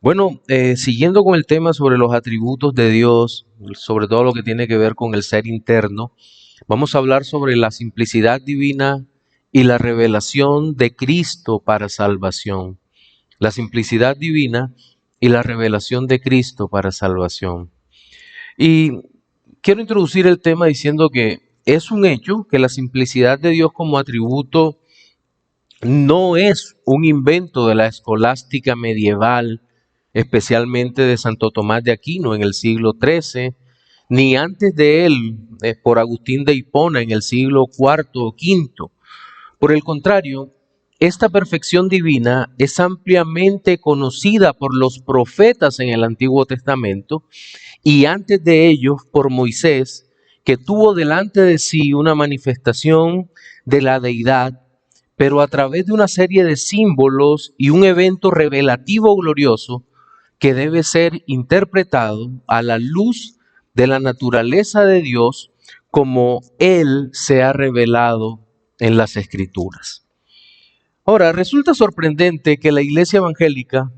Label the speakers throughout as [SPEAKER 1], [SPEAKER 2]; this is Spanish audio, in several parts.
[SPEAKER 1] Bueno, siguiendo con el tema sobre los atributos de Dios, sobre todo lo que tiene que ver con el ser interno, vamos a hablar sobre la simplicidad divina y la revelación de Cristo para salvación. La simplicidad divina y la revelación de Cristo para salvación. Y quiero introducir el tema diciendo que es un hecho que la simplicidad de Dios como atributo no es un invento de la escolástica medieval, especialmente de Santo Tomás de Aquino en el siglo XIII, ni antes de él por Agustín de Hipona en el siglo IV o V. Por el contrario, esta perfección divina es ampliamente conocida por los profetas en el Antiguo Testamento y antes de ellos por Moisés, que tuvo delante de sí una manifestación de la deidad, pero a través de una serie de símbolos y un evento revelativo glorioso que debe ser interpretado a la luz de la naturaleza de Dios como Él se ha revelado en las Escrituras. Ahora, resulta sorprendente que la Iglesia Evangélica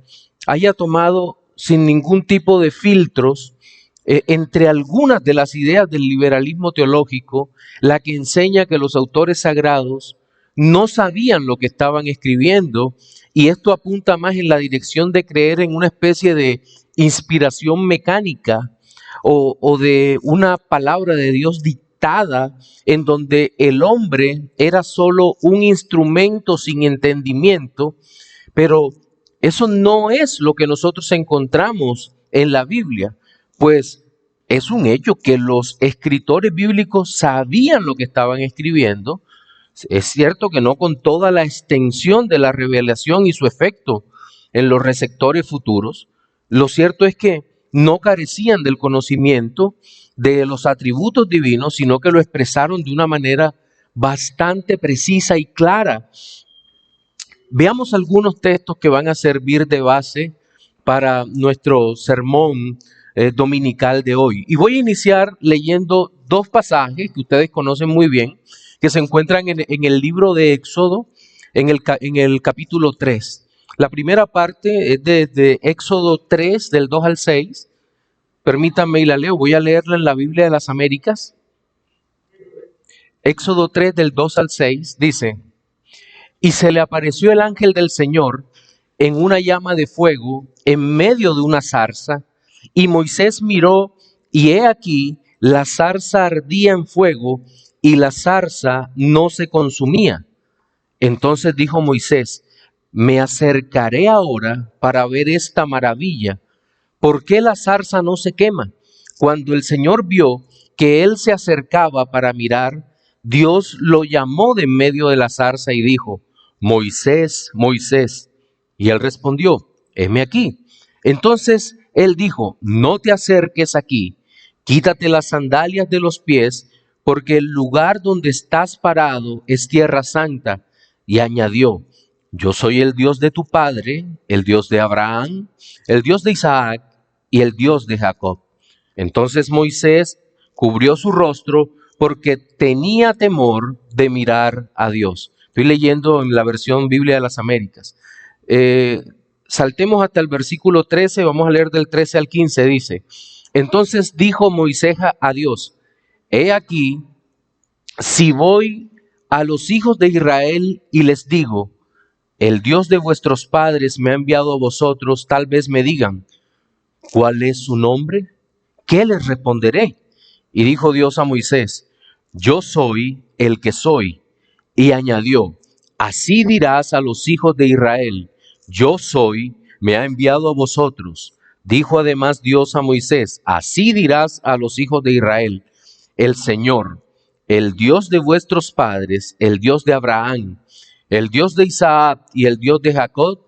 [SPEAKER 1] haya tomado sin ningún tipo de filtros entre algunas de las ideas del liberalismo teológico, la que enseña que los autores sagrados no sabían lo que estaban escribiendo, y esto apunta más en la dirección de creer en una especie de inspiración mecánica o de una palabra de Dios dictada, en donde el hombre era solo un instrumento sin entendimiento. Pero eso no es lo que nosotros encontramos en la Biblia, pues es un hecho que los escritores bíblicos sabían lo que estaban escribiendo. Es cierto que no con toda la extensión de la revelación y su efecto en los receptores futuros. Lo cierto es que no carecían del conocimiento de los atributos divinos, sino que lo expresaron de una manera bastante precisa y clara. Veamos algunos textos que van a servir de base para nuestro sermón dominical de hoy. Y voy a iniciar leyendo dos pasajes que ustedes conocen muy bien, que se encuentran en el libro de Éxodo, en el capítulo 3. La primera parte es de Éxodo 3, del 2 al 6. Permítanme y la leo. Voy a leerla en la Biblia de las Américas. Éxodo 3, del 2 al 6, dice: Y se le apareció el ángel del Señor en una llama de fuego en medio de una zarza, y Moisés miró, y he aquí, la zarza ardía en fuego, y la zarza no se consumía. Entonces dijo Moisés: me acercaré ahora para ver esta maravilla. ¿Por qué la zarza no se quema? Cuando el Señor vio que él se acercaba para mirar, Dios lo llamó de en medio de la zarza y dijo: Moisés, Moisés. Y él respondió: heme aquí. Entonces él dijo: no te acerques aquí, quítate las sandalias de los pies, porque el lugar donde estás parado es tierra santa. Y añadió: yo soy el Dios de tu padre, el Dios de Abraham, el Dios de Isaac y el Dios de Jacob. Entonces Moisés cubrió su rostro porque tenía temor de mirar a Dios. Estoy leyendo en la versión Biblia de las Américas. Saltemos hasta el versículo 13, vamos a leer del 13 al 15, dice: entonces dijo Moisés a Dios: he aquí, si voy a los hijos de Israel y les digo: el Dios de vuestros padres me ha enviado a vosotros, tal vez me digan: ¿cuál es su nombre? ¿Qué les responderé? Y dijo Dios a Moisés: yo soy el que soy. Y añadió: así dirás a los hijos de Israel: yo soy, me ha enviado a vosotros. Dijo además Dios a Moisés: así dirás a los hijos de Israel: el Señor, el Dios de vuestros padres, el Dios de Abraham, el Dios de Isaac y el Dios de Jacob,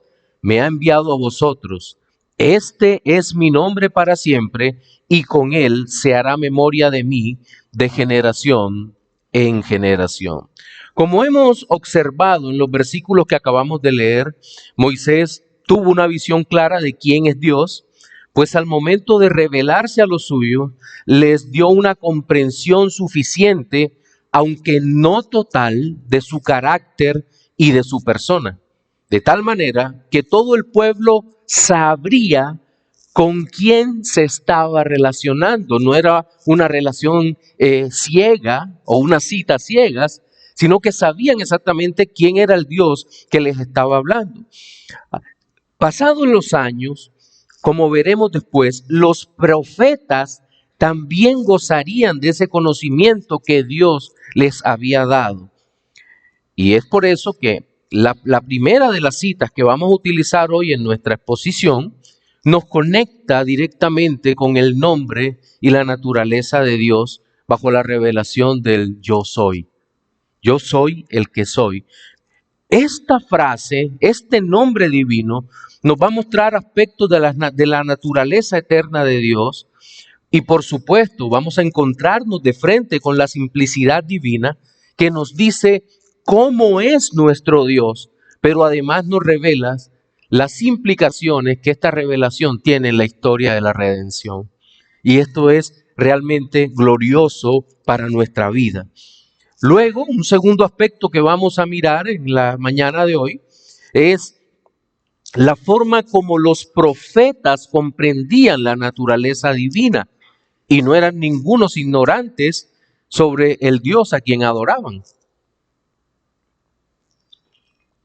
[SPEAKER 1] me ha enviado a vosotros. Este es mi nombre para siempre, y con él se hará memoria de mí de generación en generación. Como hemos observado en los versículos que acabamos de leer, Moisés tuvo una visión clara de quién es Dios, pues al momento de revelarse a los suyos, les dio una comprensión suficiente, aunque no total, de su carácter y de su persona. De tal manera que todo el pueblo sabría con quién se estaba relacionando. No era una relación ciega o una cita ciegas, sino que sabían exactamente quién era el Dios que les estaba hablando. Pasados los años, como veremos después, los profetas también gozarían de ese conocimiento que Dios les había dado. Y es por eso que la primera de las citas que vamos a utilizar hoy en nuestra exposición nos conecta directamente con el nombre y la naturaleza de Dios bajo la revelación del yo soy. Yo soy el que soy. Esta frase, este nombre divino, nos va a mostrar aspectos de la naturaleza eterna de Dios y por supuesto vamos a encontrarnos de frente con la simplicidad divina que nos dice cómo es nuestro Dios, pero además nos revela las implicaciones que esta revelación tiene en la historia de la redención. Y esto es realmente glorioso para nuestra vida. Luego, un segundo aspecto que vamos a mirar en la mañana de hoy es la forma como los profetas comprendían la naturaleza divina y no eran ningunos ignorantes sobre el Dios a quien adoraban.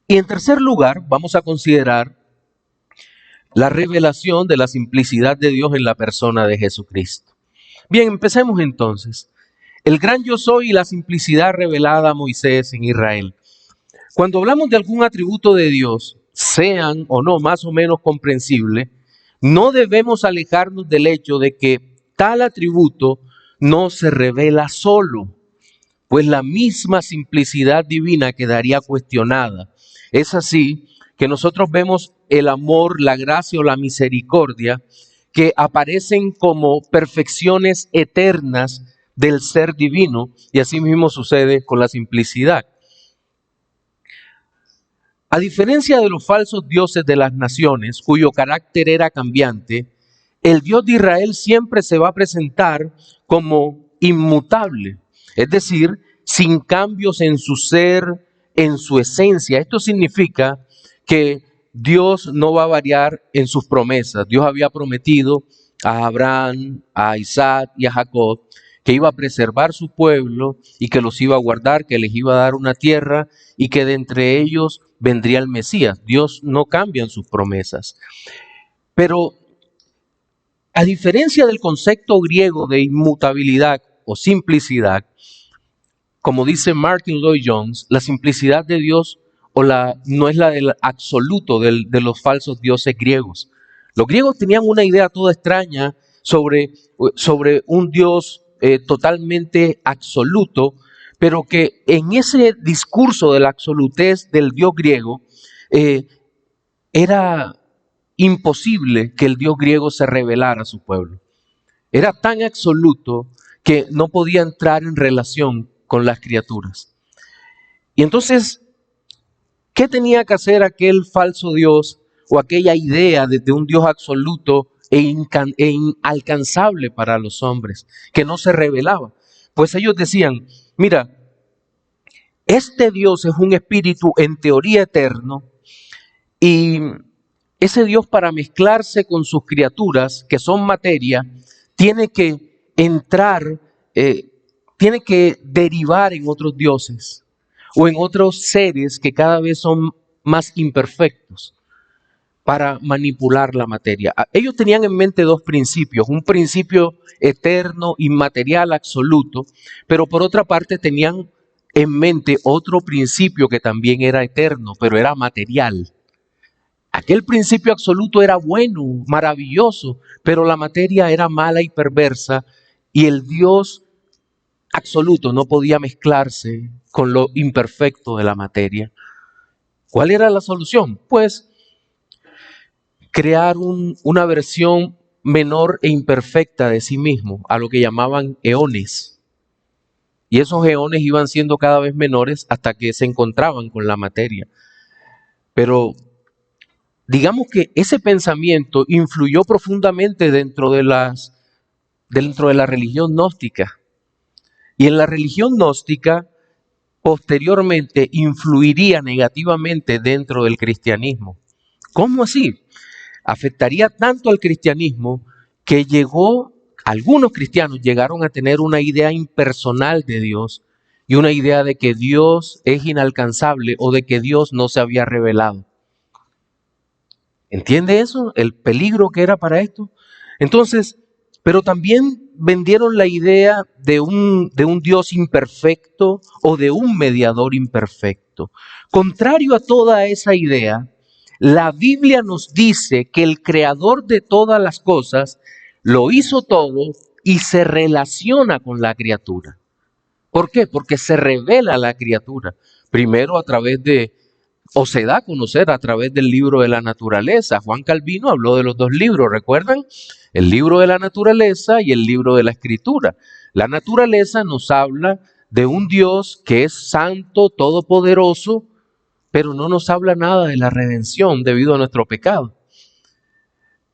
[SPEAKER 1] Y en tercer lugar, vamos a considerar la revelación de la simplicidad de Dios en la persona de Jesucristo. Bien, empecemos entonces. El gran yo soy y la simplicidad revelada a Moisés en Israel. Cuando hablamos de algún atributo de Dios, sean o no más o menos comprensibles, no debemos alejarnos del hecho de que tal atributo no se revela solo, pues la misma simplicidad divina quedaría cuestionada. Es así que nosotros vemos el amor, la gracia o la misericordia que aparecen como perfecciones eternas del ser divino, y así mismo sucede con la simplicidad. A diferencia de los falsos dioses de las naciones, cuyo carácter era cambiante, el Dios de Israel siempre se va a presentar como inmutable, es decir, sin cambios en su ser, en su esencia. Esto significa que Dios no va a variar en sus promesas. Dios había prometido a Abraham, a Isaac y a Jacob que iba a preservar su pueblo y que los iba a guardar, que les iba a dar una tierra y que de entre ellos vendría el Mesías. Dios no cambia en sus promesas. Pero a diferencia del concepto griego de inmutabilidad o simplicidad, como dice Martin Lloyd-Jones, la simplicidad de Dios no es la del absoluto de los falsos dioses griegos. Los griegos tenían una idea toda extraña sobre un Dios totalmente absoluto, pero que en ese discurso de la absolutez del Dios griego era imposible que el Dios griego se revelara a su pueblo. Era tan absoluto que no podía entrar en relación con las criaturas. Y entonces, ¿qué tenía que hacer aquel falso Dios o aquella idea de un Dios absoluto e inalcanzable para los hombres, que no se revelaba? Pues ellos decían, mira, este Dios es un espíritu en teoría eterno y ese Dios, para mezclarse con sus criaturas, que son materia, tiene que entrar, tiene que derivar en otros dioses o en otros seres que cada vez son más imperfectos para manipular la materia. Ellos tenían en mente dos principios, un principio eterno, inmaterial, absoluto, pero por otra parte tenían en mente otro principio que también era eterno, pero era material. Aquel principio absoluto era bueno, maravilloso, pero la materia era mala y perversa y el Dios absoluto no podía mezclarse con lo imperfecto de la materia. ¿Cuál era la solución? Pues crear una versión menor e imperfecta de sí mismo, a lo que llamaban eones. Y esos eones iban siendo cada vez menores hasta que se encontraban con la materia. Pero digamos que ese pensamiento influyó profundamente dentro de la religión gnóstica. Y en la religión gnóstica, posteriormente, influiría negativamente dentro del cristianismo. ¿Cómo así? afectaría tanto al cristianismo que algunos cristianos llegaron a tener una idea impersonal de Dios y una idea de que Dios es inalcanzable o de que Dios no se había revelado. ¿Entiende eso? El peligro que era para esto. Entonces, pero también vendieron la idea de un Dios imperfecto o de un mediador imperfecto. Contrario a toda esa idea, la Biblia nos dice que el creador de todas las cosas lo hizo todo y se relaciona con la criatura. ¿Por qué? Porque se revela a la criatura. Primero se da a conocer a través del libro de la naturaleza. Juan Calvino habló de los dos libros, ¿recuerdan? El libro de la naturaleza y el libro de la escritura. La naturaleza nos habla de un Dios que es santo, todopoderoso, pero no nos habla nada de la redención debido a nuestro pecado.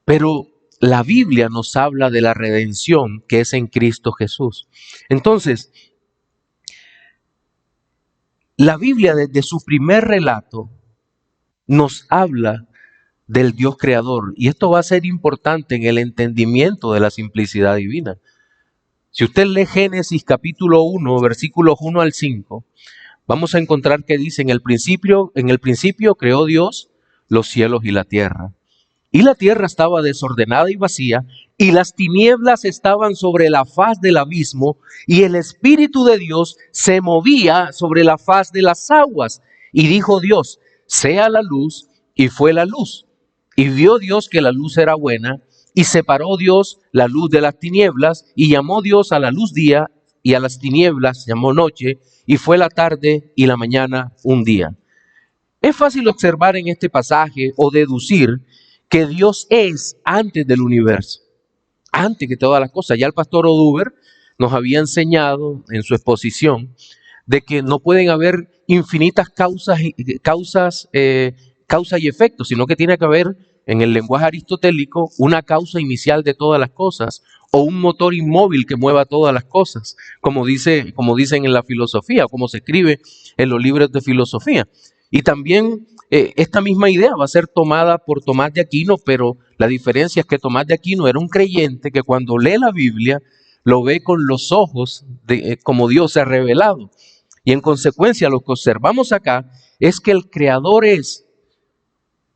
[SPEAKER 1] Pero la Biblia nos habla de la redención que es en Cristo Jesús. Entonces, la Biblia desde su primer relato nos habla del Dios creador, y esto va a ser importante en el entendimiento de la simplicidad divina. Si usted lee Génesis capítulo 1, versículos 1 al 5, vamos a encontrar que dice: en el principio creó Dios los cielos y la tierra. Y la tierra estaba desordenada y vacía, y las tinieblas estaban sobre la faz del abismo, y el Espíritu de Dios se movía sobre la faz de las aguas. Y dijo Dios: sea la luz, y fue la luz. Y vio Dios que la luz era buena, y separó Dios la luz de las tinieblas, y llamó Dios a la luz día, y a las tinieblas llamó noche, y fue la tarde y la mañana un día. Es fácil observar en este pasaje o deducir que Dios es antes del universo, antes que todas las cosas. Ya el pastor Oduber nos había enseñado en su exposición de que no pueden haber infinitas causa y efecto, sino que tiene que haber, en el lenguaje aristotélico, una causa inicial de todas las cosas o un motor inmóvil que mueva todas las cosas, como dicen en la filosofía, o como se escribe en los libros de filosofía. Y también esta misma idea va a ser tomada por Tomás de Aquino, pero la diferencia es que Tomás de Aquino era un creyente que cuando lee la Biblia lo ve con los ojos de como Dios se ha revelado. Y en consecuencia lo que observamos acá es que el Creador es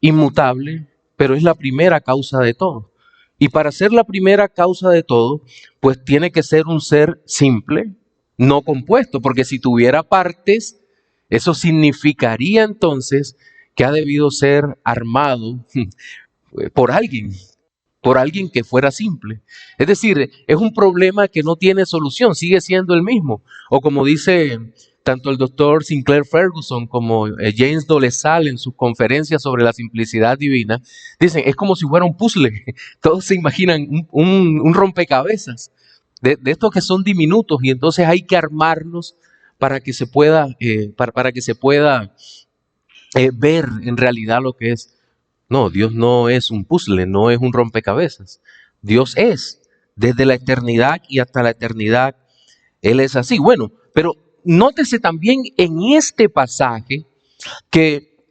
[SPEAKER 1] inmutable, pero es la primera causa de todo. Y para ser la primera causa de todo, pues tiene que ser un ser simple, no compuesto, porque si tuviera partes, eso significaría entonces que ha debido ser armado por alguien que fuera simple. Es decir, es un problema que no tiene solución, sigue siendo el mismo. O como dice tanto el doctor Sinclair Ferguson como James Dolezal en sus conferencias sobre la simplicidad divina, dicen, es como si fuera un puzzle. Todos se imaginan un rompecabezas de estos que son diminutos, y entonces hay que armarlos para que se pueda, ver en realidad lo que es. No, Dios no es un puzzle, no es un rompecabezas. Dios es, desde la eternidad y hasta la eternidad, Él es así. Bueno, pero nótese también en este pasaje que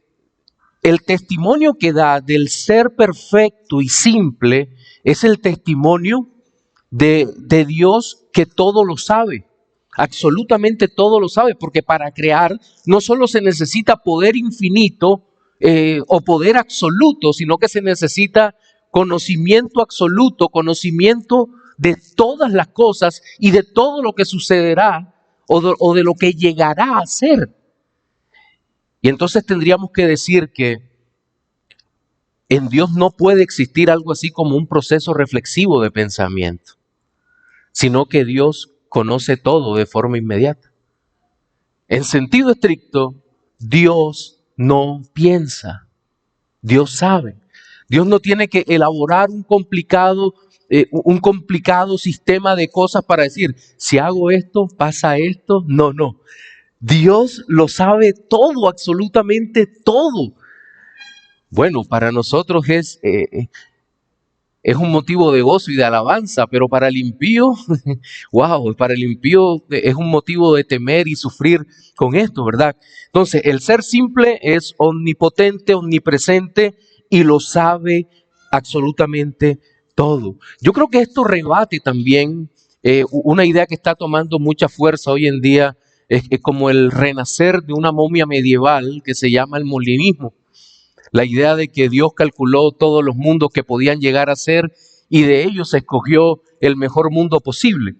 [SPEAKER 1] el testimonio que da del ser perfecto y simple es el testimonio de Dios que todo lo sabe. Absolutamente todo lo sabe, porque para crear no solo se necesita poder infinito o poder absoluto, sino que se necesita conocimiento absoluto, conocimiento de todas las cosas y de todo lo que sucederá o de lo que llegará a ser. Y entonces tendríamos que decir que en Dios no puede existir algo así como un proceso reflexivo de pensamiento, sino que Dios conoce todo de forma inmediata. En sentido estricto, Dios no piensa, Dios sabe. Dios no tiene que elaborar un complicado sistema de cosas para decir, si hago esto, pasa esto. No. Dios lo sabe todo, absolutamente todo. Bueno, para nosotros es un motivo de gozo y de alabanza, pero para el impío, wow, para el impío es un motivo de temer y sufrir con esto, ¿verdad? Entonces, el ser simple es omnipotente, omnipresente y lo sabe absolutamente todo. Yo creo que esto rebate también una idea que está tomando mucha fuerza hoy en día, es como el renacer de una momia medieval que se llama el molinismo. La idea de que Dios calculó todos los mundos que podían llegar a ser y de ellos escogió el mejor mundo posible.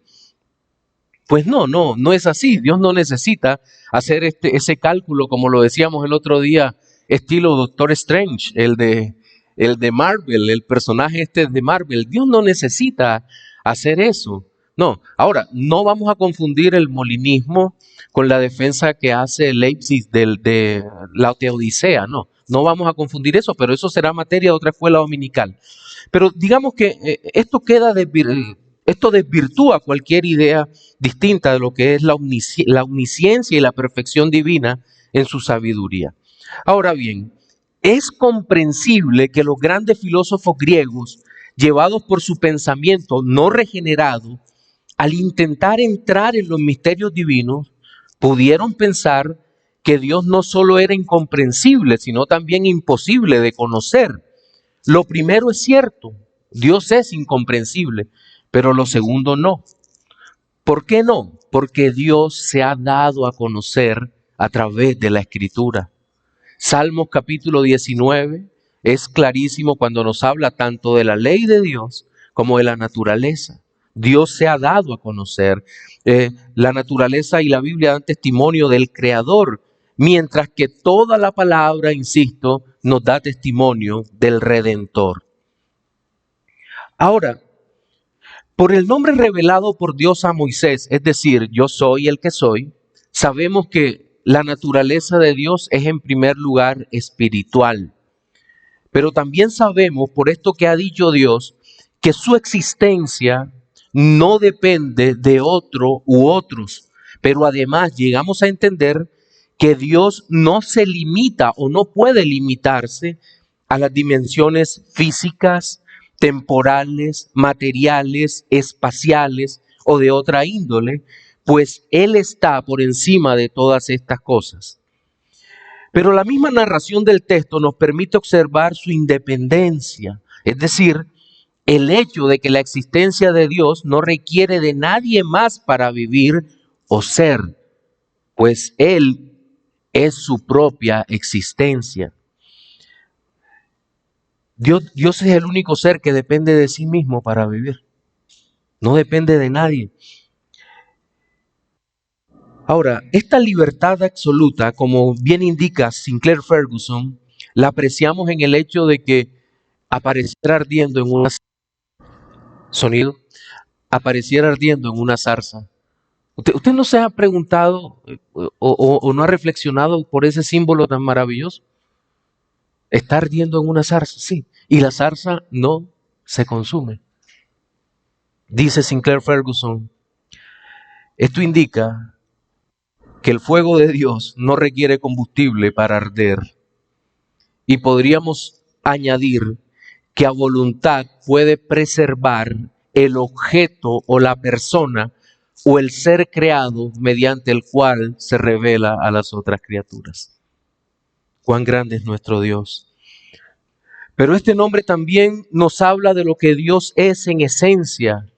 [SPEAKER 1] Pues no es así. Dios no necesita hacer ese cálculo, como lo decíamos el otro día, estilo Doctor Strange, el de Marvel, el personaje de Marvel. Dios no necesita hacer eso. No, ahora, no vamos a confundir el molinismo con la defensa que hace Leipzig de la Teodicea, no vamos a confundir eso, pero eso será materia de otra escuela dominical. Pero digamos que esto desvirtúa cualquier idea distinta de lo que es la omnisciencia y la perfección divina en su sabiduría. Ahora bien, es comprensible que los grandes filósofos griegos, llevados por su pensamiento no regenerado, al intentar entrar en los misterios divinos, pudieron pensar que Dios no solo era incomprensible, sino también imposible de conocer. Lo primero es cierto, Dios es incomprensible, pero lo segundo no. ¿Por qué no? Porque Dios se ha dado a conocer a través de la Escritura. Salmos capítulo 19 es clarísimo cuando nos habla tanto de la ley de Dios como de la naturaleza. Dios se ha dado a conocer. La naturaleza y la Biblia dan testimonio del Creador, mientras que toda la palabra, insisto, nos da testimonio del Redentor. Ahora, por el nombre revelado por Dios a Moisés, es decir, yo soy el que soy, sabemos que la naturaleza de Dios es en primer lugar espiritual. Pero también sabemos, por esto que ha dicho Dios, que su existencia no depende de otro u otros. Pero además llegamos a entender que Dios no se limita o no puede limitarse a las dimensiones físicas, temporales, materiales, espaciales o de otra índole, pues Él está por encima de todas estas cosas. Pero la misma narración del texto nos permite observar su independencia, es decir, el hecho de que la existencia de Dios no requiere de nadie más para vivir o ser, pues Él es su propia existencia. Dios es el único ser que depende de sí mismo para vivir. No depende de nadie. Ahora, esta libertad absoluta, como bien indica Sinclair Ferguson, la apreciamos en el hecho de que apareciera ardiendo en una apareciera ardiendo en una zarza. ¿Usted no se ha preguntado o no ha reflexionado por ese símbolo tan maravilloso? Está ardiendo en una zarza, sí, y la zarza no se consume. Dice Sinclair Ferguson, esto indica que el fuego de Dios no requiere combustible para arder. Y podríamos añadir que a voluntad puede preservar el objeto o la persona o el ser creado mediante el cual se revela a las otras criaturas. Cuán grande es nuestro Dios. Pero este nombre también nos habla de lo que Dios es en esencia.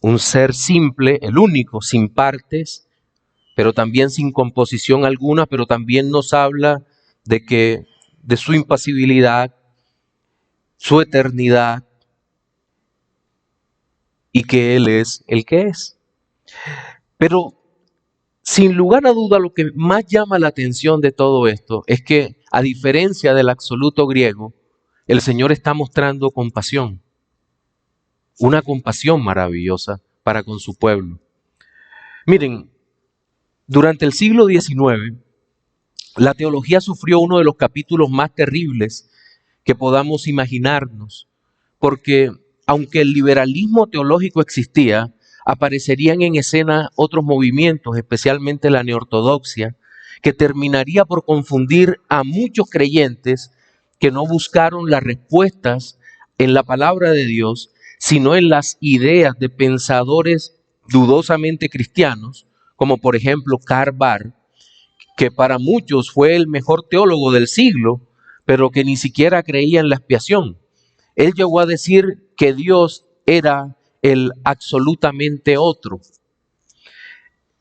[SPEAKER 1] Un ser simple, el único, sin partes, pero también sin composición alguna, pero también nos habla de su impasibilidad, su eternidad y que Él es el que es. Pero sin lugar a duda lo que más llama la atención de todo esto es que, a diferencia del absoluto griego, el Señor está mostrando compasión, una compasión maravillosa para con su pueblo. Miren, durante el siglo XIX, la teología sufrió uno de los capítulos más terribles que podamos imaginarnos, porque aunque el liberalismo teológico existía, aparecerían en escena otros movimientos, especialmente la neortodoxia, que terminaría por confundir a muchos creyentes que no buscaron las respuestas en la palabra de Dios, sino en las ideas de pensadores dudosamente cristianos, como por ejemplo Karl Barth, que para muchos fue el mejor teólogo del siglo, pero que ni siquiera creía en la expiación. Él llegó a decir que Dios era el absolutamente otro.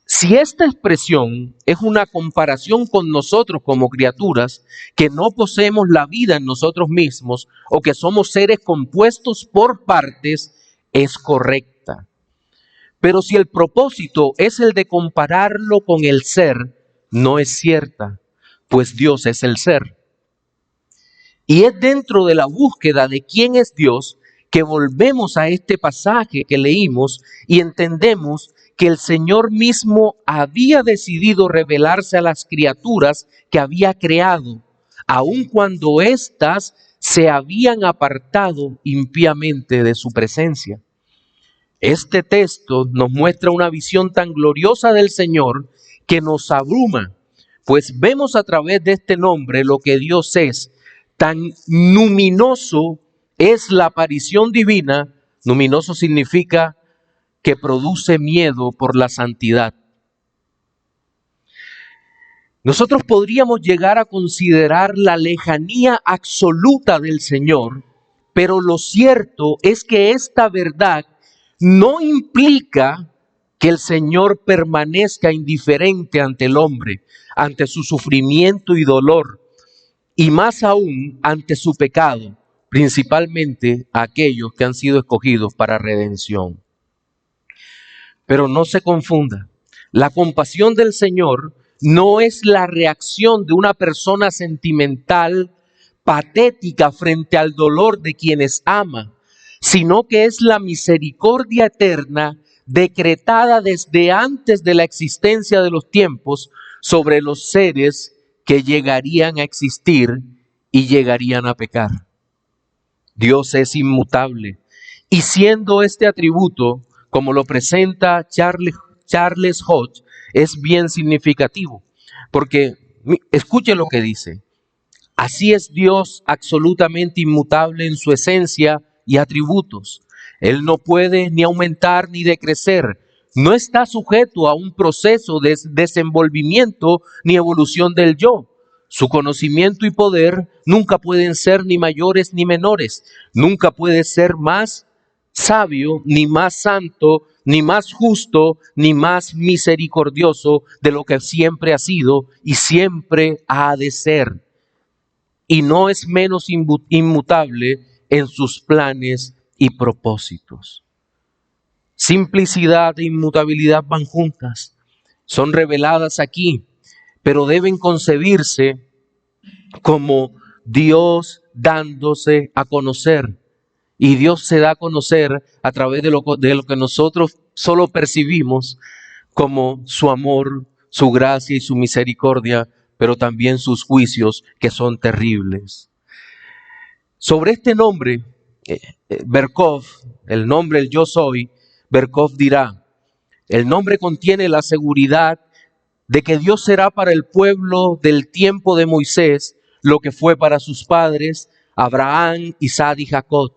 [SPEAKER 1] Si esta expresión es una comparación con nosotros como criaturas, que no poseemos la vida en nosotros mismos o que somos seres compuestos por partes, es correcta. Pero si el propósito es el de compararlo con el ser, no es cierta, pues Dios es el ser. Y es dentro de la búsqueda de quién es Dios que volvemos a este pasaje que leímos y entendemos que el Señor mismo había decidido revelarse a las criaturas que había creado, aun cuando éstas se habían apartado impíamente de su presencia. Este texto nos muestra una visión tan gloriosa del Señor que nos abruma, pues vemos a través de este nombre lo que Dios es. Tan luminoso es la aparición divina. Luminoso significa que produce miedo por la santidad. Nosotros podríamos llegar a considerar la lejanía absoluta del Señor, pero lo cierto es que esta verdad no implica que el Señor permanezca indiferente ante el hombre, ante su sufrimiento y dolor, y más aún ante su pecado, principalmente aquellos que han sido escogidos para redención. Pero no se confunda, la compasión del Señor no es la reacción de una persona sentimental, patética frente al dolor de quienes ama, sino que es la misericordia eterna decretada desde antes de la existencia de los tiempos sobre los seres que llegarían a existir y llegarían a pecar. Dios es inmutable, y siendo este atributo, como lo presenta Charles Hodge, es bien significativo, porque escuche lo que dice: así es Dios absolutamente inmutable en su esencia y atributos. Él no puede ni aumentar ni decrecer. No está sujeto a un proceso de desenvolvimiento ni evolución del yo. Su conocimiento y poder nunca pueden ser ni mayores ni menores. Nunca puede ser más sabio, ni más santo, ni más justo, ni más misericordioso de lo que siempre ha sido y siempre ha de ser. Y no es menos inmutable en sus planes y propósitos. Simplicidad e inmutabilidad van juntas, son reveladas aquí, pero deben concebirse como Dios dándose a conocer. Y Dios se da a conocer a través de lo que nosotros solo percibimos como su amor, su gracia y su misericordia, pero también sus juicios que son terribles. Sobre este nombre, Berkov, el nombre el yo soy, Berkov dirá: el nombre contiene la seguridad de que Dios será para el pueblo del tiempo de Moisés lo que fue para sus padres, Abraham, Isaac y Jacob.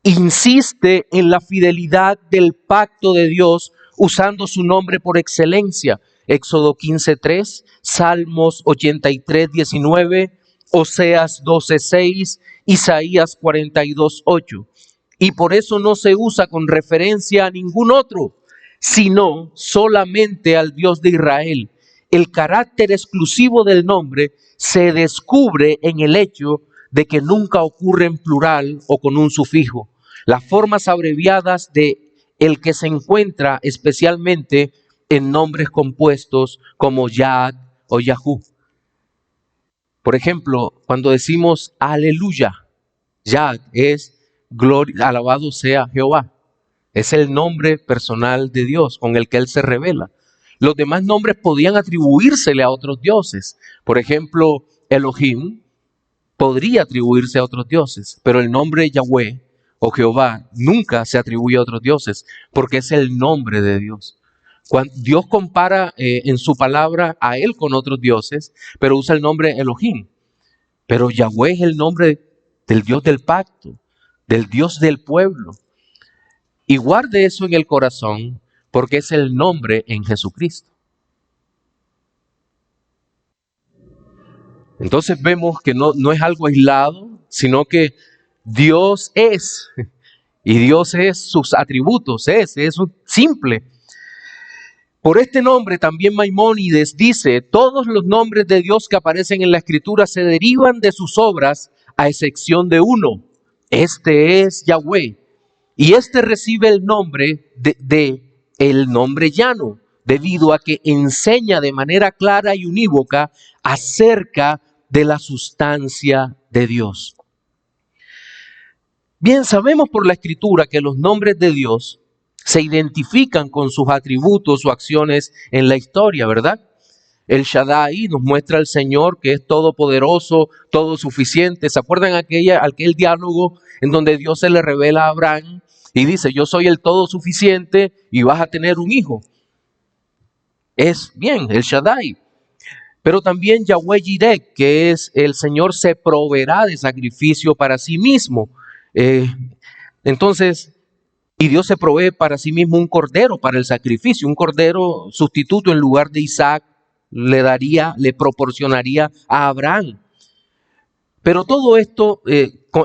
[SPEAKER 1] Insiste en la fidelidad del pacto de Dios usando su nombre por excelencia. Éxodo 15:3, Salmos 83:19, Oseas 12:6, Isaías 42:8. Y por eso no se usa con referencia a ningún otro, sino solamente al Dios de Israel. El carácter exclusivo del nombre se descubre en el hecho de que nunca ocurre en plural o con un sufijo. Las formas abreviadas de el que se encuentra especialmente en nombres compuestos como Yah o Yahú. Por ejemplo, cuando decimos aleluya, Yah es gloria, alabado sea Jehová. Es el nombre personal de Dios con el que Él se revela. Los demás nombres podían atribuírsele a otros dioses. Por ejemplo, Elohim podría atribuirse a otros dioses, pero el nombre Yahweh o Jehová nunca se atribuye a otros dioses, porque es el nombre de Dios. Cuando Dios compara en su palabra a Él con otros dioses, pero usa el nombre Elohim. Pero Yahweh es el nombre del Dios del pacto, del Dios del pueblo. Y guarde eso en el corazón, porque es el nombre en Jesucristo. Entonces vemos que no es algo aislado, sino que Dios es, y Dios es sus atributos, es un simple. Por este nombre también Maimónides dice, todos los nombres de Dios que aparecen en la Escritura se derivan de sus obras, a excepción de uno. Este es Yahweh. Y este recibe el nombre de el nombre llano, debido a que enseña de manera clara y unívoca acerca de la sustancia de Dios. Bien, sabemos por la Escritura que los nombres de Dios se identifican con sus atributos o acciones en la historia, ¿verdad? El Shaddai nos muestra al Señor que es todopoderoso, todo suficiente. ¿Se acuerdan aquel diálogo en donde Dios se le revela a Abraham y dice, yo soy el todo suficiente y vas a tener un hijo? Es bien, el Shaddai. Pero también Yahweh Jireh, que es el Señor se proveerá de sacrificio para sí mismo. Entonces, y Dios se provee para sí mismo un cordero para el sacrificio, un cordero sustituto en lugar de Isaac, le proporcionaría a Abraham. Pero todo esto,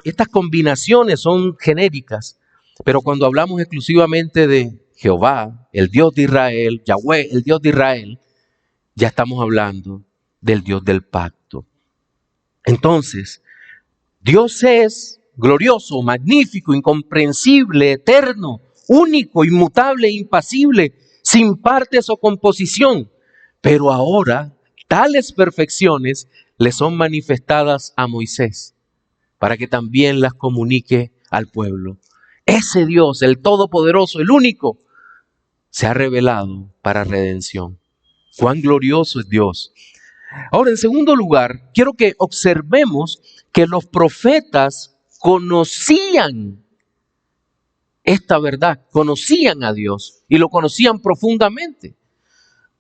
[SPEAKER 1] estas combinaciones son genéricas. Pero cuando hablamos exclusivamente de Jehová, el Dios de Israel, Yahweh, el Dios de Israel, ya estamos hablando del Dios del pacto. Entonces, Dios es glorioso, magnífico, incomprensible, eterno, único, inmutable, impasible, sin partes o composición. Pero ahora, tales perfecciones le son manifestadas a Moisés, para que también las comunique al pueblo. Ese Dios, el Todopoderoso, el único, se ha revelado para redención. Cuán glorioso es Dios. Ahora, en segundo lugar, quiero que observemos que los profetas conocían esta verdad, conocían a Dios y lo conocían profundamente.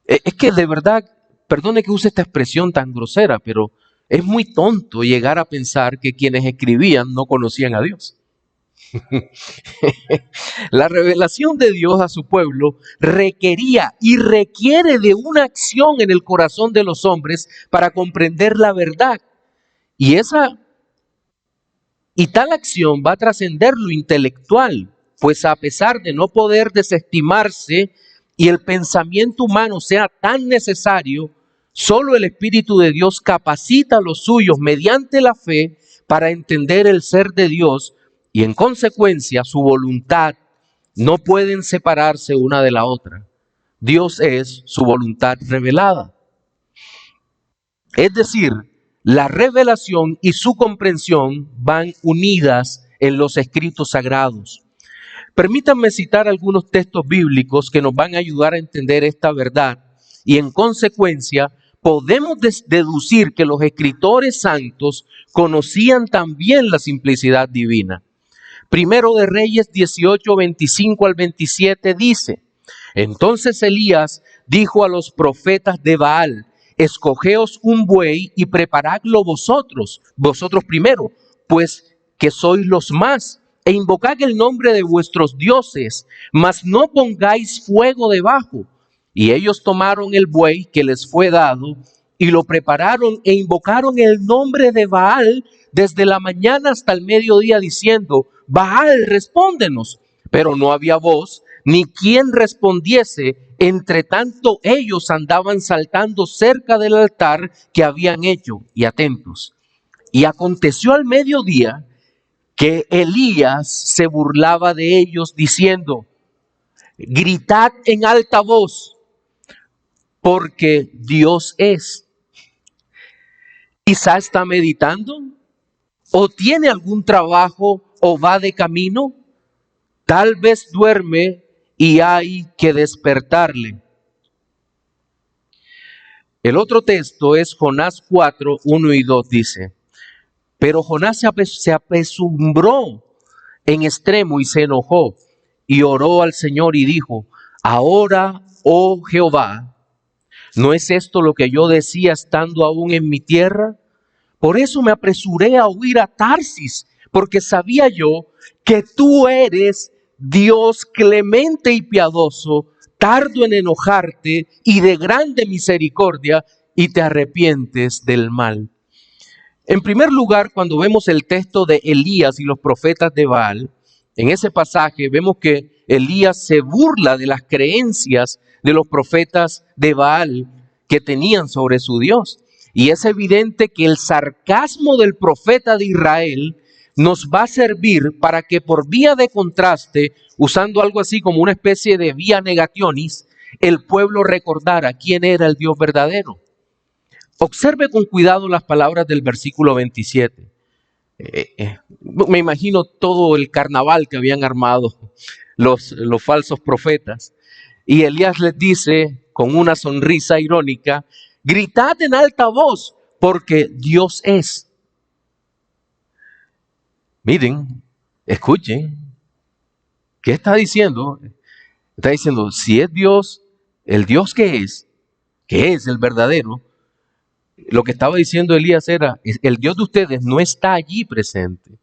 [SPEAKER 1] Es que de verdad, perdone que use esta expresión tan grosera, pero es muy tonto llegar a pensar que quienes escribían no conocían a Dios. La revelación de Dios a su pueblo requería y requiere de una acción en el corazón de los hombres para comprender la verdad. Y tal acción va a trascender lo intelectual, pues a pesar de no poder desestimarse y el pensamiento humano sea tan necesario, solo el Espíritu de Dios capacita a los suyos mediante la fe para entender el ser de Dios y en consecuencia su voluntad. No pueden separarse una de la otra. Dios es su voluntad revelada. Es decir, la revelación y su comprensión van unidas en los escritos sagrados. Permítanme citar algunos textos bíblicos que nos van a ayudar a entender esta verdad y en consecuencia podemos deducir que los escritores santos conocían también la simplicidad divina. Primero de Reyes 18, 25 al 27 dice, entonces Elías dijo a los profetas de Baal, escogeos un buey y preparadlo vosotros primero, pues que sois los más, e invocad el nombre de vuestros dioses, mas no pongáis fuego debajo. Y ellos tomaron el buey que les fue dado y lo prepararon e invocaron el nombre de Baal desde la mañana hasta el mediodía diciendo, Baal, respóndenos. Pero no había voz ni quien respondiese, entre tanto ellos andaban saltando cerca del altar que habían hecho. Y atentos. Y aconteció al mediodía que Elías se burlaba de ellos diciendo, gritad en alta voz, porque Dios es. Quizá está meditando, o tiene algún trabajo, o va de camino. Tal vez duerme y hay que despertarle. El otro texto es Jonás 4, 1 y 2, dice, pero Jonás se apesumbró en extremo y se enojó y oró al Señor y dijo, ahora, oh Jehová, ¿no es esto lo que yo decía estando aún en mi tierra? Por eso me apresuré a huir a Tarsis, porque sabía yo que tú eres Dios clemente y piadoso, tardo en enojarte y de grande misericordia, y te arrepientes del mal. En primer lugar, cuando vemos el texto de Elías y los profetas de Baal, en ese pasaje vemos que Elías se burla de las creencias de los profetas de Baal que tenían sobre su Dios. Y es evidente que el sarcasmo del profeta de Israel nos va a servir para que por vía de contraste, usando algo así como una especie de vía negationis, el pueblo recordara quién era el Dios verdadero. Observe con cuidado las palabras del versículo 27. Me imagino todo el carnaval que habían armado los falsos profetas. Y Elías les dice con una sonrisa irónica, gritad en alta voz porque Dios es. Miren, escuchen, ¿qué está diciendo? Está diciendo, si es Dios, el Dios que es el verdadero, lo que estaba diciendo Elías era, el Dios de ustedes no está allí presente,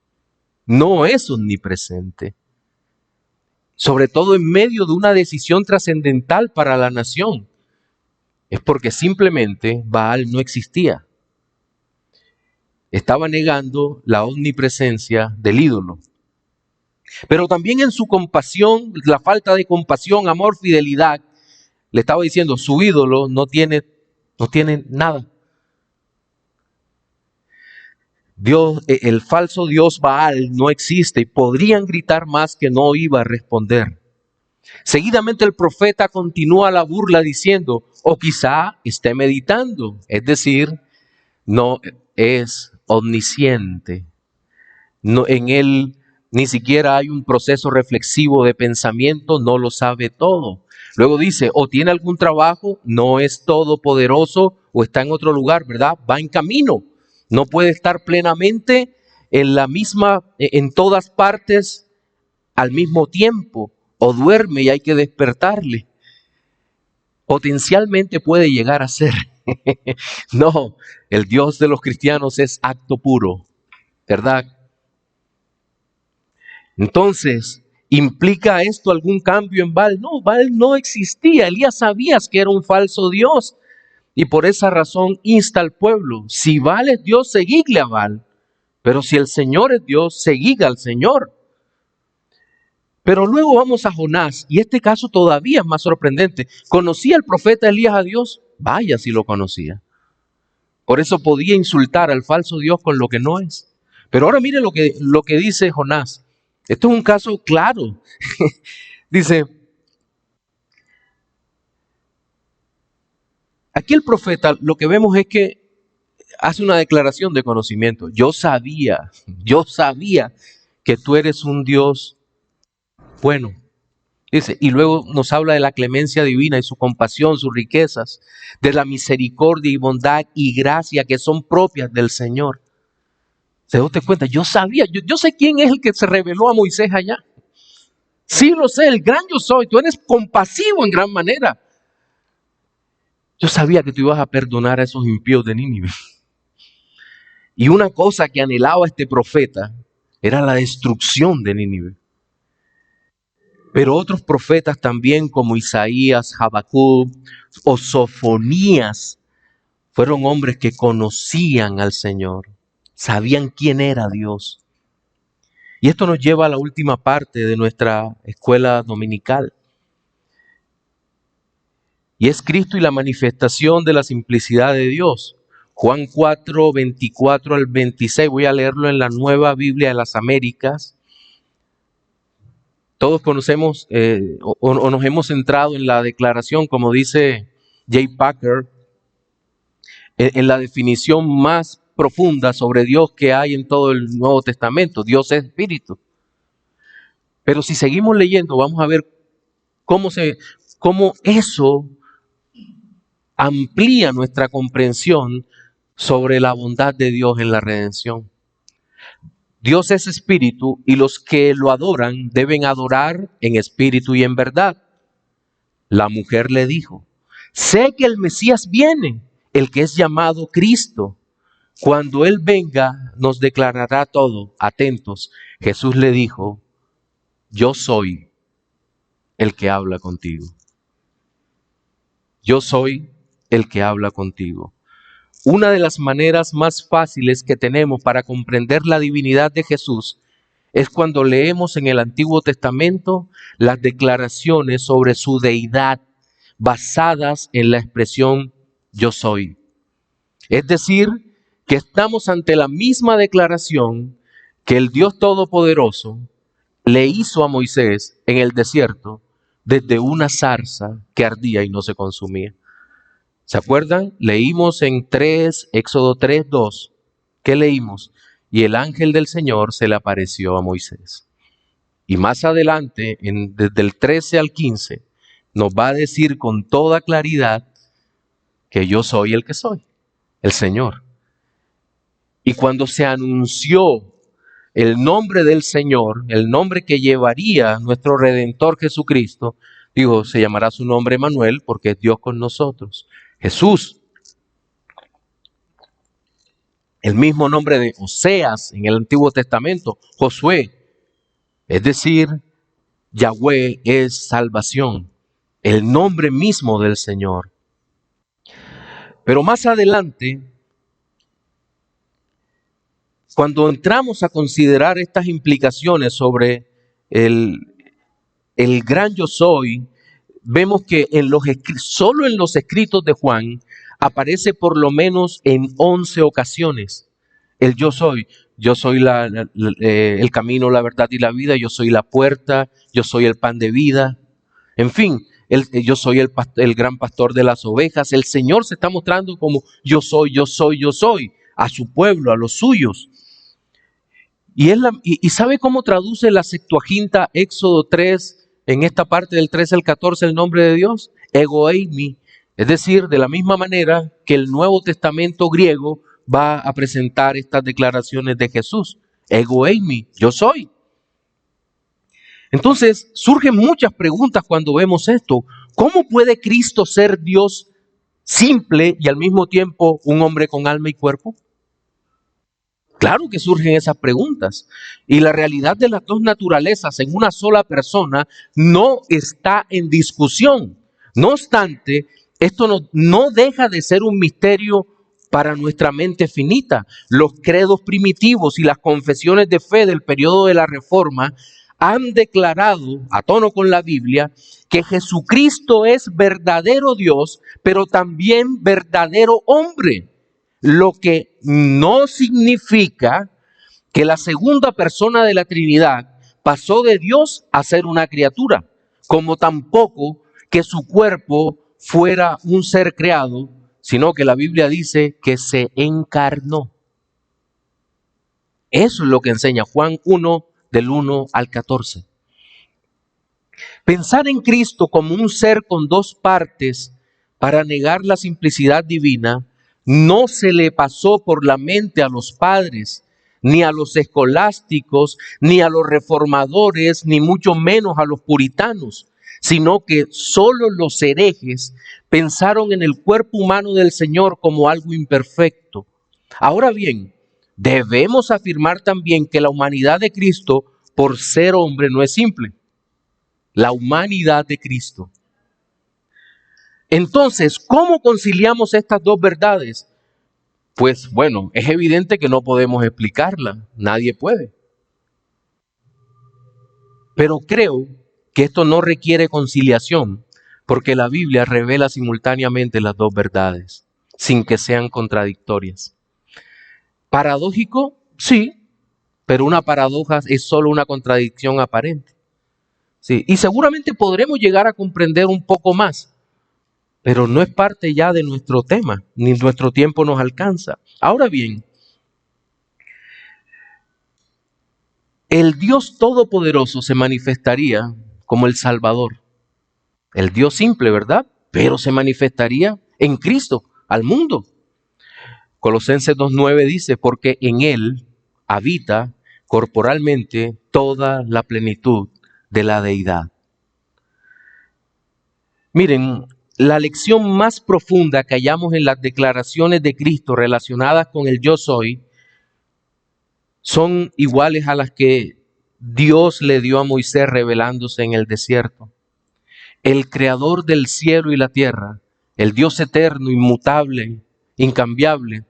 [SPEAKER 1] no es omnipresente. Sobre todo en medio de una decisión trascendental para la nación. Es porque simplemente Baal no existía. Estaba negando la omnipresencia del ídolo. Pero también en su compasión, la falta de compasión, amor, fidelidad, le estaba diciendo, su ídolo no tiene nada. Dios, el falso Dios Baal no existe y podrían gritar más que no iba a responder. Seguidamente el profeta continúa la burla diciendo, o quizá esté meditando, es decir, no es omnisciente. No, en él ni siquiera hay un proceso reflexivo de pensamiento, no lo sabe todo. Luego dice, o tiene algún trabajo, no es todopoderoso o está en otro lugar, ¿verdad? Va en camino. No puede estar plenamente en todas partes al mismo tiempo. O duerme y hay que despertarle. Potencialmente puede llegar a ser. No, el Dios de los cristianos es acto puro, ¿verdad? Entonces, ¿implica esto algún cambio en Baal? No, Baal no existía. Elías sabía que era un falso Dios. Y por esa razón insta al pueblo, si Baal es Dios, seguidle a Baal. Pero si el Señor es Dios, seguid al Señor. Pero luego vamos a Jonás, y este caso todavía es más sorprendente. ¿Conocía el profeta Elías a Dios? Vaya si lo conocía. Por eso podía insultar al falso Dios con lo que no es. Pero ahora mire lo que dice Jonás. Esto es un caso claro. Dice, aquí el profeta lo que vemos es que hace una declaración de conocimiento. Yo sabía que tú eres un Dios bueno. Dice, y luego nos habla de la clemencia divina y su compasión, sus riquezas, de la misericordia y bondad y gracia que son propias del Señor. ¿Se da usted cuenta? Yo sabía, yo sé quién es el que se reveló a Moisés allá. Sí lo sé, el gran yo soy, tú eres compasivo en gran manera. Yo sabía que tú ibas a perdonar a esos impíos de Nínive. Y una cosa que anhelaba este profeta era la destrucción de Nínive. Pero otros profetas también como Isaías, Habacuc o Sofonías fueron hombres que conocían al Señor, sabían quién era Dios. Y esto nos lleva a la última parte de nuestra escuela dominical. Y es Cristo y la manifestación de la simplicidad de Dios. Juan 4, 24 al 26, voy a leerlo en la Nueva Biblia de las Américas. Todos conocemos o nos hemos centrado en la declaración, como dice J. Packer, en la definición más profunda sobre Dios que hay en todo el Nuevo Testamento. Dios es espíritu. Pero si seguimos leyendo, vamos a ver cómo eso amplía nuestra comprensión sobre la bondad de Dios en la redención. Dios es espíritu y los que lo adoran deben adorar en espíritu y en verdad. La mujer le dijo, sé que el Mesías viene, el que es llamado Cristo. Cuando Él venga, nos declarará todo. Atentos. Jesús le dijo, yo soy el que habla contigo. Yo soy el que habla contigo. una de las maneras más fáciles que tenemos para comprender la divinidad de Jesús es cuando leemos en el Antiguo Testamento las declaraciones sobre su deidad basadas en la expresión yo soy. Es decir, que estamos ante la misma declaración que el Dios Todopoderoso le hizo a Moisés en el desierto desde una zarza que ardía y no se consumía. ¿Se acuerdan? Leímos en Éxodo 3:2. ¿Qué leímos? Y el ángel del Señor se le apareció a Moisés. Y más adelante, desde el 13 al 15, nos va a decir con toda claridad que yo soy el que soy, el Señor. Y cuando se anunció el nombre del Señor, el nombre que llevaría nuestro Redentor Jesucristo, digo, se llamará su nombre Emmanuel porque es Dios con nosotros. Jesús, el mismo nombre de Oseas en el Antiguo Testamento, Josué, es decir, Yahweh es salvación, el nombre mismo del Señor. Pero más adelante, cuando entramos a considerar estas implicaciones sobre el gran yo soy, vemos que solo en los escritos de Juan aparece por lo menos en 11 ocasiones el yo soy. Yo soy el camino, la verdad y la vida. Yo soy la puerta. Yo soy el pan de vida. En fin, yo soy el gran pastor de las ovejas. El Señor se está mostrando como yo soy, yo soy, yo soy a su pueblo, a los suyos. Y ¿sabe cómo traduce la Septuaginta Éxodo 3 en esta parte del 13 al 14 el nombre de Dios? Ego eimi. Es decir, de la misma manera que el Nuevo Testamento griego va a presentar estas declaraciones de Jesús. Ego eimi, yo soy. Entonces surgen muchas preguntas cuando vemos esto. ¿Cómo puede Cristo ser Dios simple y al mismo tiempo un hombre con alma y cuerpo? Claro que surgen esas preguntas. Y la realidad de las dos naturalezas en una sola persona no está en discusión. No obstante, esto no deja de ser un misterio para nuestra mente finita. Los credos primitivos y las confesiones de fe del periodo de la Reforma han declarado, a tono con la Biblia, que Jesucristo es verdadero Dios, pero también verdadero hombre. Lo que no significa que la segunda persona de la Trinidad pasó de Dios a ser una criatura, como tampoco que su cuerpo fuera un ser creado, sino que la Biblia dice que se encarnó. Eso es lo que enseña Juan 1, del 1 al 14. Pensar en Cristo como un ser con dos partes para negar la simplicidad divina no se le pasó por la mente a los padres, ni a los escolásticos, ni a los reformadores, ni mucho menos a los puritanos, sino que solo los herejes pensaron en el cuerpo humano del Señor como algo imperfecto. Ahora bien, debemos afirmar también que la humanidad de Cristo, por ser hombre, no es simple. La humanidad de Cristo. Entonces, ¿cómo conciliamos estas dos verdades? Pues bueno, es evidente que no podemos explicarla, nadie puede. Pero creo que esto no requiere conciliación, porque la Biblia revela simultáneamente las dos verdades, sin que sean contradictorias. ¿Paradójico? Sí, pero una paradoja es solo una contradicción aparente. Sí, y seguramente podremos llegar a comprender un poco más, pero no es parte ya de nuestro tema, ni nuestro tiempo nos alcanza. Ahora bien, el Dios Todopoderoso se manifestaría como el Salvador. El Dios simple, ¿verdad? Pero se manifestaría en Cristo, al mundo. Colosenses 2:9 dice, porque en Él habita corporalmente toda la plenitud de la deidad. Miren, la lección más profunda que hallamos en las declaraciones de Cristo relacionadas con el yo soy son iguales a las que Dios le dio a Moisés revelándose en el desierto. El creador del cielo y la tierra, el Dios eterno, inmutable, incambiable,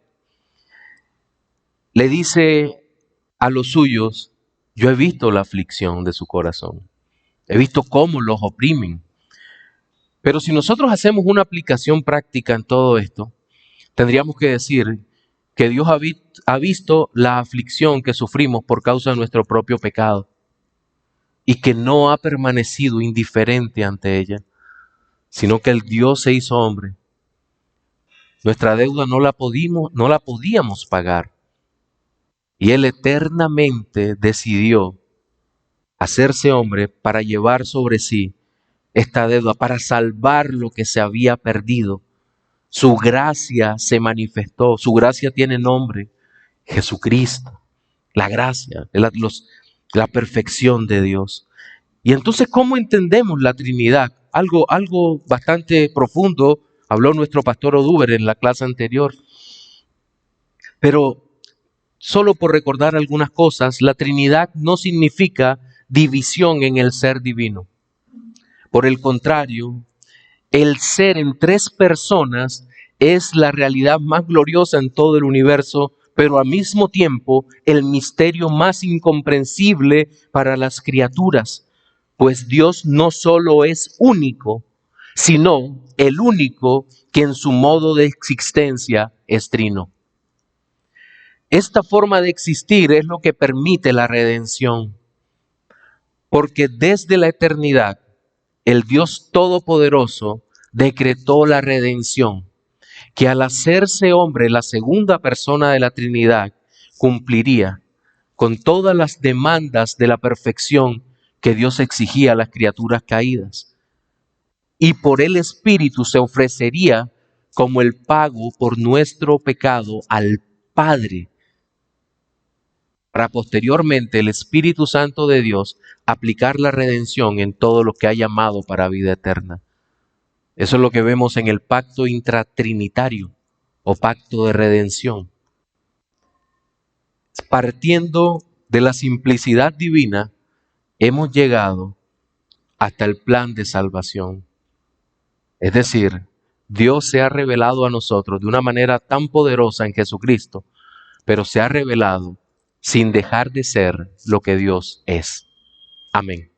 [SPEAKER 1] le dice a los suyos: yo he visto la aflicción de su corazón, he visto cómo los oprimen. Pero si nosotros hacemos una aplicación práctica en todo esto, tendríamos que decir que Dios ha visto la aflicción que sufrimos por causa de nuestro propio pecado y que no ha permanecido indiferente ante ella, sino que el Dios se hizo hombre. Nuestra deuda no la podíamos pagar y Él eternamente decidió hacerse hombre para llevar sobre sí esta deuda, para salvar lo que se había perdido. Su gracia se manifestó, su gracia tiene nombre: Jesucristo, la gracia, la perfección de Dios. Y entonces, ¿cómo entendemos la Trinidad? Algo bastante profundo habló nuestro pastor Oduber en la clase anterior. Pero solo por recordar algunas cosas, la Trinidad no significa división en el ser divino. Por el contrario, el ser en tres personas es la realidad más gloriosa en todo el universo, pero al mismo tiempo el misterio más incomprensible para las criaturas, pues Dios no solo es único, sino el único que en su modo de existencia es trino. Esta forma de existir es lo que permite la redención, porque desde la eternidad el Dios Todopoderoso decretó la redención, que al hacerse hombre, la segunda persona de la Trinidad cumpliría con todas las demandas de la perfección que Dios exigía a las criaturas caídas. Y por el Espíritu se ofrecería como el pago por nuestro pecado al Padre, para posteriormente el Espíritu Santo de Dios aplicar la redención en todo lo que ha llamado para vida eterna. Eso es lo que vemos en el pacto intratrinitario o pacto de redención. Partiendo de la simplicidad divina, hemos llegado hasta el plan de salvación. Es decir, Dios se ha revelado a nosotros de una manera tan poderosa en Jesucristo, pero se ha revelado sin dejar de ser lo que Dios es. Amén.